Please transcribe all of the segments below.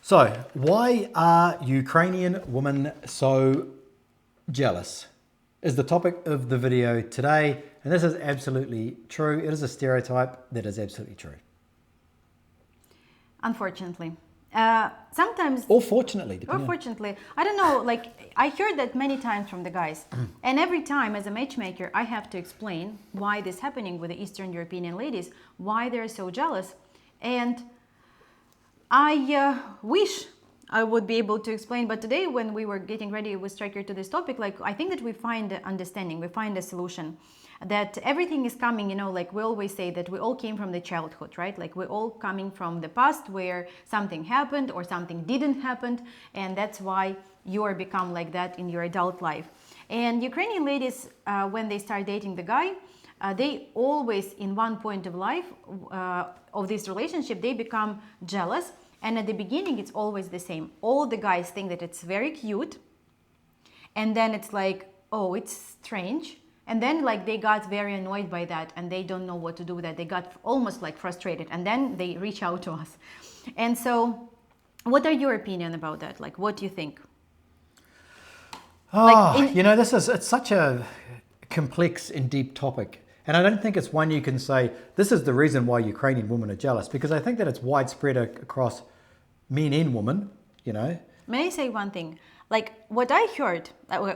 So, why are Ukrainian women so jealous? Is the topic of the video today, and this is absolutely true. It is a stereotype that is absolutely true. Unfortunately. Sometimes... Or fortunately. Or fortunately. I don't know, like, I heard that many times from the guys. And every time as a matchmaker, I have to explain why this is happening with the Eastern European ladies, why they're so jealous. And I wish I would be able to explain, but today when we were getting ready with Striker to this topic, like, I think that we find understanding, we find a solution. That everything is coming, you know, like we always say that we all came from the childhood, right? Like we're all coming from the past where something happened or something didn't happen, and that's why you are become like that in your adult life. And Ukrainian ladies, when they start dating the guy, they always in one point of life of this relationship, they become jealous. And at the beginning, it's always the same. All the guys think that it's very cute. And then it's like, oh, it's strange. And then like they got very annoyed by that and they don't know what to do with that. They got almost like frustrated and then they reach out to us. And so what are your opinion about that? Like, what do you think? You know, it's such a complex and deep topic. And I don't think it's one you can say, this is the reason why Ukrainian women are jealous, because I think that it's widespread across men and women, you know. May I say one thing? Like what I heard,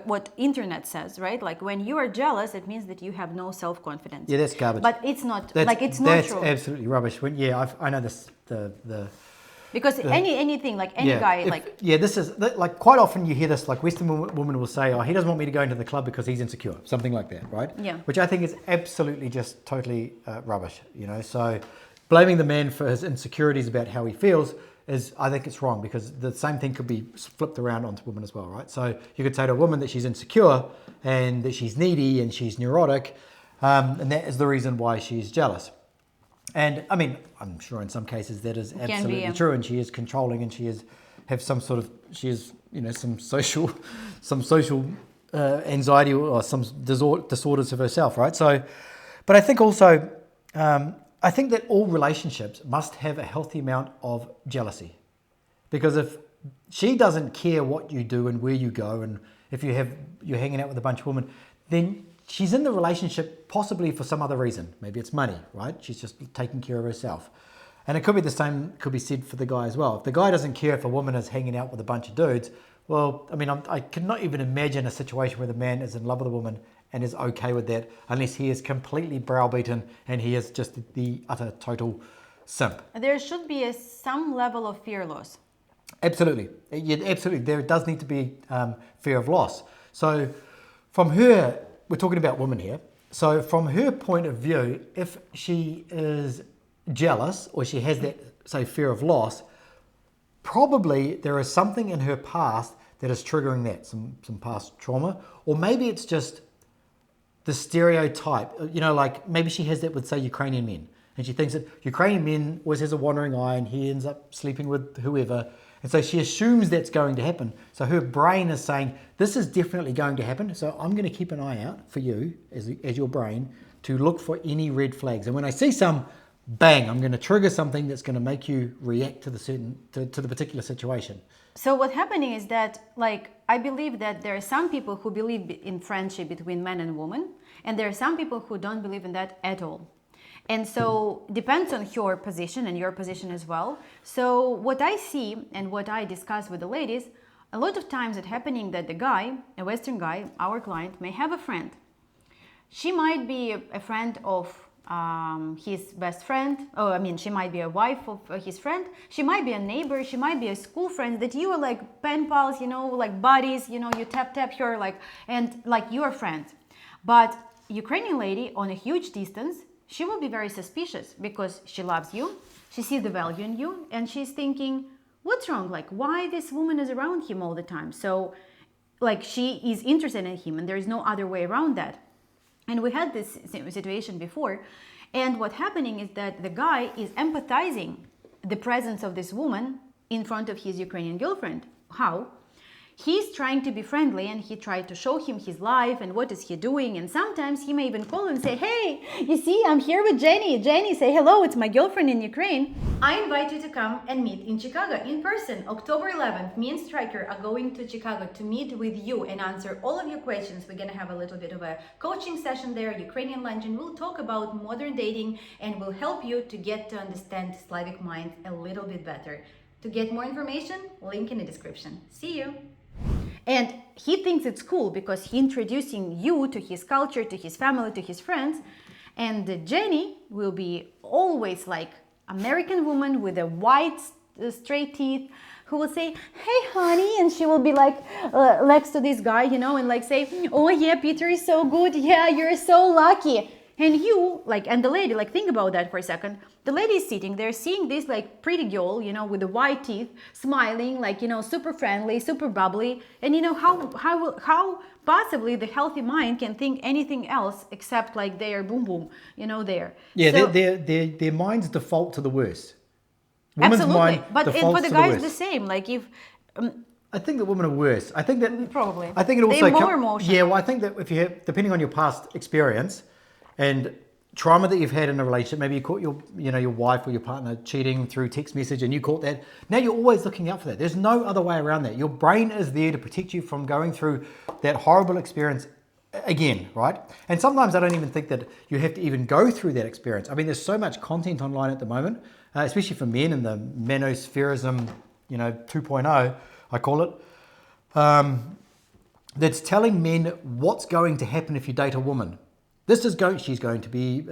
what internet says, right? Like when you are jealous, it means that you have no self-confidence. Yeah, that's garbage. But it's not, it's not true. That's absolutely rubbish. I know this, because anything, like any guy, this is, like quite often you hear this, like Western women will say, oh, he doesn't want me to go into the club because he's insecure, something like that, right? Yeah. Which I think is absolutely just totally rubbish, you know? So blaming the man for his insecurities about how he feels is, I think it's wrong, because the same thing could be flipped around onto women as well, right? So you could say to a woman that she's insecure and that she's needy and she's neurotic, and that is the reason why she's jealous. And I mean, I'm sure in some cases that is absolutely true, and she is controlling, and she is some social anxiety or some disorders of herself, right? So, but I think also, I think that all relationships must have a healthy amount of jealousy, because if she doesn't care what you do and where you go, and if you're hanging out with a bunch of women, then she's in the relationship possibly for some other reason. Maybe it's money, right? She's just taking care of herself. And it could be the same, could be said for the guy as well. If the guy doesn't care if a woman is hanging out with a bunch of dudes, well, I mean, I cannot even imagine a situation where the man is in love with a woman and is okay with that, unless he is completely browbeaten and he is just the utter total simp. There should be some level of fear loss. Absolutely. Yeah, absolutely. There does need to be fear of loss. So from her, we're talking about women here. So from her point of view, if she is jealous or she has that, say, fear of loss, probably there is something in her past that is triggering that, some past trauma, or maybe it's just the stereotype, you know, like maybe she has that with, say, Ukrainian men, and she thinks that Ukrainian men always has a wandering eye and he ends up sleeping with whoever, and so she assumes that's going to happen. So her brain is saying, this is definitely going to happen, so I'm going to keep an eye out for you as your brain to look for any red flags, and when I see some, bang, I'm going to trigger something that's going to make you react to the particular situation. So what's happening is that, like, I believe that there are some people who believe in friendship between men and women, and there are some people who don't believe in that at all. And so depends on your position and your position as well. So what I see and what I discuss with the ladies, a lot of times it's happening that the guy, a Western guy, our client, may have a friend. She might be a friend of his best friend. Oh, I mean, she might be a wife of his friend. She might be a neighbor. She might be a school friend that you are like pen pals, you know, like buddies, you know, you tap her like, and like your friend. But Ukrainian lady on a huge distance, she will be very suspicious because she loves you. She sees the value in you and she's thinking, what's wrong? Like, why this woman is around him all the time? So like she is interested in him and there is no other way around that. And we had this situation before, and what's happening is that the guy is empathizing the presence of this woman in front of his Ukrainian girlfriend. How? he's trying to be friendly and he tried to show him his life and what is he doing. And sometimes he may even call and say, hey, you see, I'm here with Jenny. Jenny, say hello, it's my girlfriend in Ukraine. I invite you to come and meet in Chicago in person. October 11th, me and Striker are going to Chicago to meet with you and answer all of your questions. We're going to have a little bit of a coaching session there, Ukrainian lunch, and we'll talk about modern dating and we'll help you to get to understand Slavic mind a little bit better. To get more information, link in the description. See you. And he thinks it's cool because he's introducing you to his culture, to his family, to his friends. And Jenny will be always like American woman with a white straight teeth who will say, hey honey, and she will be like next to this guy, and like say, oh yeah, Peter is so good, yeah, you're so lucky. And you, and the lady, think about that for a second. The lady is sitting there seeing this pretty girl, with the white teeth, smiling, super friendly, super bubbly. And how possibly the healthy mind can think anything else except they are boom boom, there. Yeah, so, their minds default to the worst. Women's absolutely, mind but for the guys the same. I think that women are worse. I think that probably. I think it also they're more emotional. Yeah, well, I think that if you have, depending on your past experience and trauma that you've had in a relationship, maybe you caught your wife or your partner cheating through text message and you caught that. Now you're always looking out for that. There's no other way around that. Your brain is there to protect you from going through that horrible experience again, right? And sometimes I don't even think that you have to even go through that experience. I mean, there's so much content online at the moment, especially for men in the manospherism, 2.0, I call it, that's telling men what's going to happen if you date a woman. She's going to be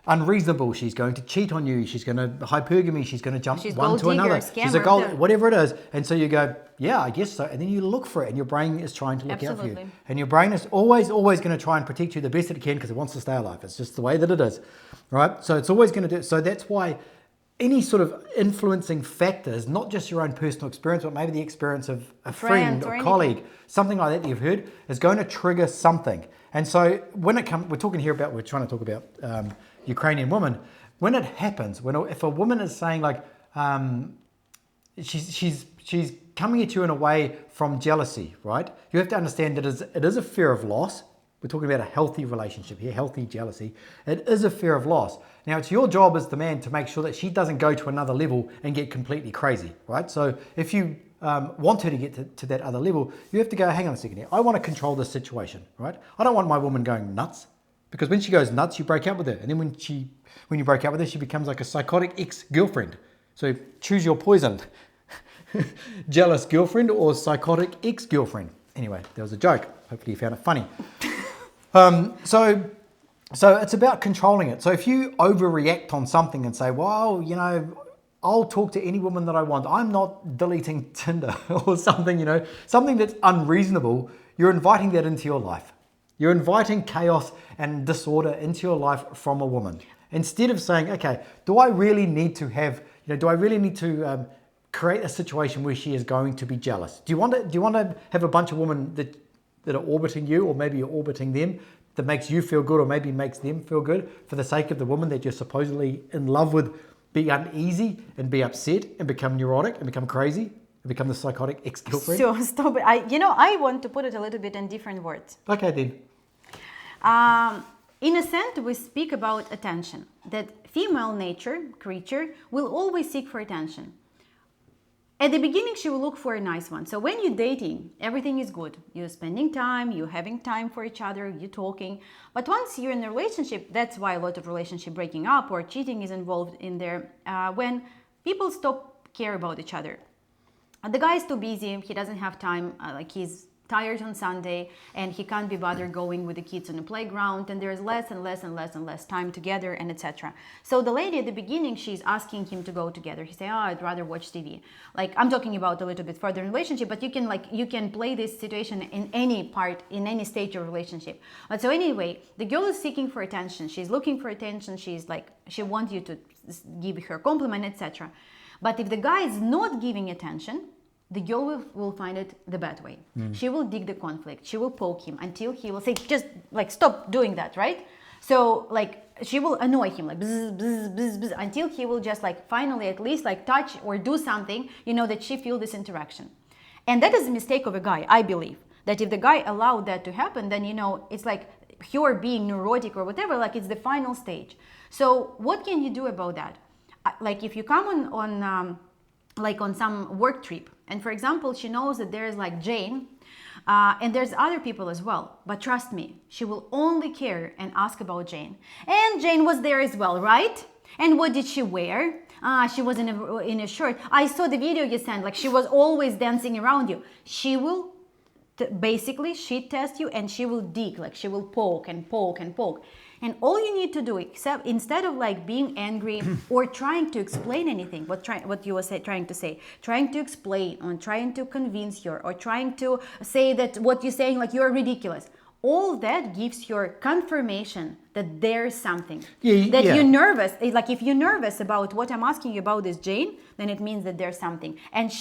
unreasonable. She's going to cheat on you. She's going to hypergamy. She's going to jump one to another. She's a gold, whatever it is. And so you go, yeah, I guess so. And then you look for it and your brain is trying to look out for you. And your brain is always going to try and protect you the best that it can because it wants to stay alive. It's just the way that it is, right? So it's always going to do it. So that's why any sort of influencing factors, not just your own personal experience, but maybe the experience of a friend or colleague, something like that you've heard, is going to trigger something. And so when it comes, we're trying to talk about Ukrainian women. When it happens, if a woman is saying she's coming at you in a way from jealousy, right? You have to understand that it is a fear of loss. We're talking about a healthy relationship here, healthy jealousy. It is a fear of loss. Now, it's your job as the man to make sure that she doesn't go to another level and get completely crazy, right? So if you want her to get to that other level, you have to go, hang on a second here. I want to control this situation, right? I don't want my woman going nuts because when she goes nuts, you break up with her. And then when you break up with her, she becomes like a psychotic ex-girlfriend. So choose your poison. Jealous girlfriend or psychotic ex-girlfriend. Anyway, that was a joke. Hopefully you found it funny. So it's about controlling it. So if you overreact on something and say, well, I'll talk to any woman that I want. I'm not deleting Tinder or something, something that's unreasonable. You're inviting that into your life. You're inviting chaos and disorder into your life from a woman. Instead of saying, okay, do I really need to create a situation where she is going to be jealous? Do you want to have a bunch of women that are orbiting you, or maybe you're orbiting them, that makes you feel good or maybe makes them feel good for the sake of the woman that you're supposedly in love with, be uneasy and be upset and become neurotic and become crazy and become the psychotic ex-girlfriend? So stop it. I want to put it a little bit in different words. Okay then. In a sense, we speak about attention, that female creature will always seek for attention. At the beginning, she will look for a nice one. So when you're dating, everything is good. You're spending time, you're having time for each other, you're talking. But once you're in a relationship, that's why a lot of relationship breaking up or cheating is involved in there, when people stop care about each other. The guy is too busy, he doesn't have time, he's tired on Sunday and he can't be bothered going with the kids on the playground, and there's less and less time together, and etc. So the lady at the beginning, she's asking him to go together. He say, I'd rather watch TV. I'm talking about a little bit further in relationship, but you can play this situation in any stage of relationship. But so anyway, the girl is seeking for attention. She's looking for attention. She wants you to give her compliment, etc. But if the guy is not giving attention, the girl will find it the bad way. She will dig the conflict. She will poke him until he will say, just stop doing that, right? So she will annoy him bzz, bzz, bzz, bzz, until he will just finally at least touch or do something, that she feel this interaction. And that is a mistake of a guy, I believe. That if the guy allowed that to happen, then, it's like pure being neurotic or whatever, like it's the final stage. So what can you do about that? Like if you come on some work trip, and for example, she knows that there's like Jane, and there's other people as well. But trust me, she will only care and ask about Jane. And Jane was there as well, right? And what did she wear? She was in a shirt. I saw the video you sent, like she was always dancing around you. She will basically shit test you, and she will dig, like she will poke and poke and poke. And all you need to do, instead of like being angry or trying to explain anything, what you were trying to say, trying to explain or trying to convince her or trying to say that what you're saying, like you're ridiculous. All that gives your confirmation that there's something. You're nervous. Like if you're nervous about what I'm asking you about this Jane, then it means that there's something. And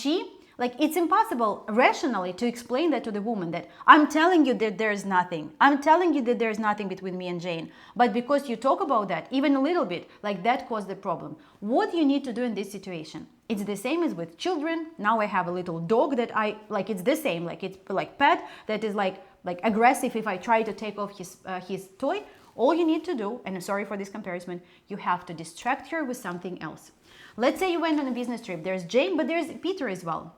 it's impossible rationally to explain that to the woman, that I'm telling you that there's nothing. I'm telling you that there's nothing between me and Jane. But because you talk about that, even a little bit, like that caused the problem. What you need to do in this situation? It's the same as with children. Now I have a little dog that it's the same, like it's like pet that is like aggressive if I try to take off his toy. All you need to do, and I'm sorry for this comparison, you have to distract her with something else. Let's say you went on a business trip. There's Jane, but there's Peter as well.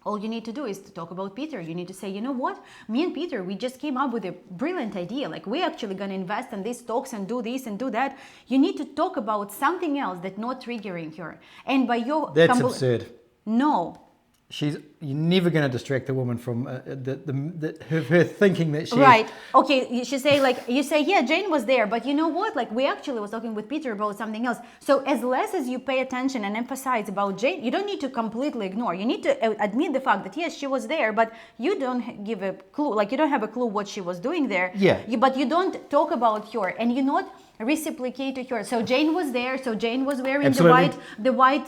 All you need to do is to talk about Peter. You need to say, you know what? Me and Peter, we just came up with a brilliant idea. Like we're actually going to invest in these stocks and do this and do that. You need to talk about something else that's not triggering her. And by your... That's absurd. No. You're never going to distract the woman from her thinking that she... Right. Okay, you say, yeah, Jane was there, but you know what? Like, we actually was talking with Peter about something else. So as less as you pay attention and emphasize about Jane, you don't need to completely ignore. You need to admit the fact that, yes, she was there, but you don't give a clue. Like, you don't have a clue what she was doing there. Yeah. But you don't talk about her, and you not reciprocate to her. So Jane was there. So Jane was wearing the white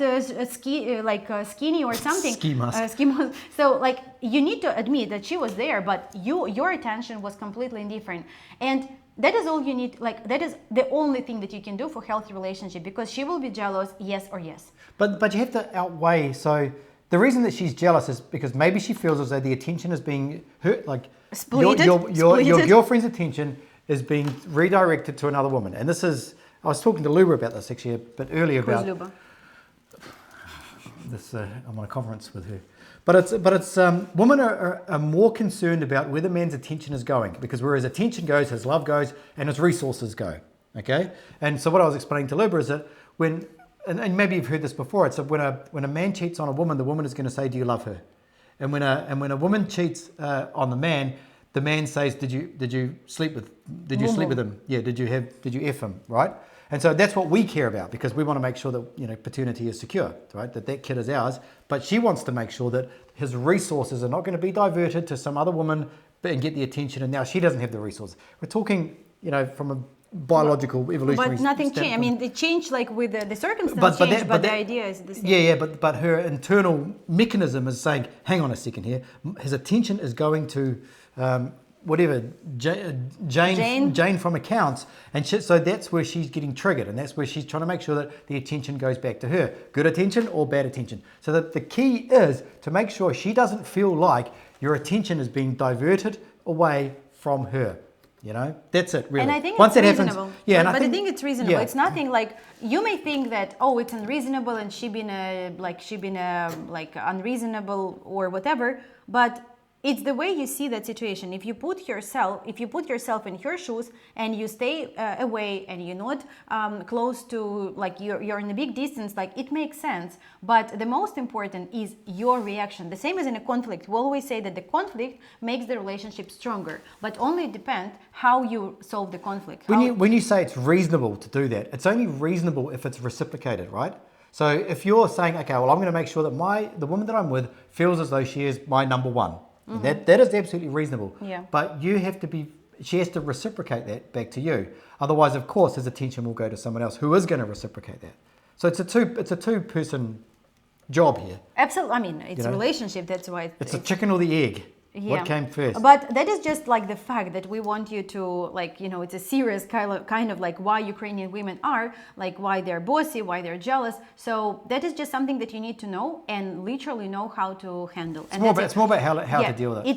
skinny or something. Ski mask. Ski mask. So like you need to admit that she was there, but your attention was completely indifferent. And that is all you need. Like that is the only thing that you can do for healthy relationship, because she will be jealous, yes or yes. But you have to outweigh. So the reason that she's jealous is because maybe she feels as though the attention is being hurt. Like your girlfriend's attention is being redirected to another woman. And this is, I was talking to Luba about this actually a bit earlier. Who's Luba? I'm on a conference with her. But it's women are more concerned about where the man's attention is going, because where his attention goes, his love goes, and his resources go, okay? And so what I was explaining to Luba is that and maybe you've heard this before, it's that when a man cheats on a woman, the woman is going to say, do you love her? And when a woman cheats on the man says, did you sleep with him? Yeah, did you F him, right? And so that's what we care about, because we want to make sure that paternity is secure, right? That kid is ours. But she wants to make sure that his resources are not going to be diverted to some other woman and get the attention, and now she doesn't have the resources. We're talking, from a biological evolutionary But nothing changed. I mean, it changed like with the circumstance changed, but the idea is the same. Yeah, but her internal mechanism is saying, hang on a second here, his attention is going to Jane from accounts, and so that's where she's getting triggered, and that's where she's trying to make sure that the attention goes back to her, good attention or bad attention. So that the key is to make sure she doesn't feel like your attention is being diverted away from her. That's it, really. And I think once it's it reasonable. Happens, yeah, I think it's reasonable. Yeah. It's nothing like, you may think that, oh, it's unreasonable and she been unreasonable or whatever, but it's the way you see that situation. If you put yourself in her shoes and you stay away and you're not close to, like you're in a big distance, like it makes sense. But the most important is your reaction. The same as in a conflict. We always say that the conflict makes the relationship stronger, but only depends how you solve the conflict. When you say it's reasonable to do that, it's only reasonable if it's reciprocated, right? So if you're saying, okay, well, I'm going to make sure that the woman that I'm with feels as though she is my number one. Mm-hmm. That is absolutely reasonable. Yeah. But she has to reciprocate that back to you. Otherwise, of course, his attention will go to someone else who is going to reciprocate that. So it's a two-person job here. Absolutely. I mean, it's a relationship. That's why it's a chicken or the egg. Yeah. What came first? But that is just like the fact that we want you to, like, you know, it's a serious kind of like why Ukrainian women are, like why they're bossy, why they're jealous. So that is just something that you need to know and literally know how to handle. It's more about how to deal with it.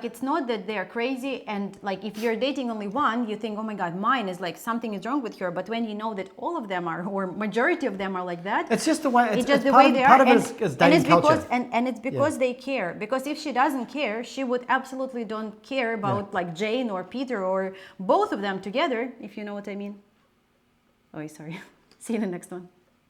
It's not that they're crazy and like if you're dating only one, you think, oh my God, mine is like something is wrong with her. But when you know that all of them are, or majority of them are like that, it's just the way. It's just the part way of, they part are. of it is dating culture. And it's because they care. Because if she doesn't care, she would absolutely don't care about like Jane or Peter or both of them together, if you know what I mean. Oh, sorry. See you in the next one.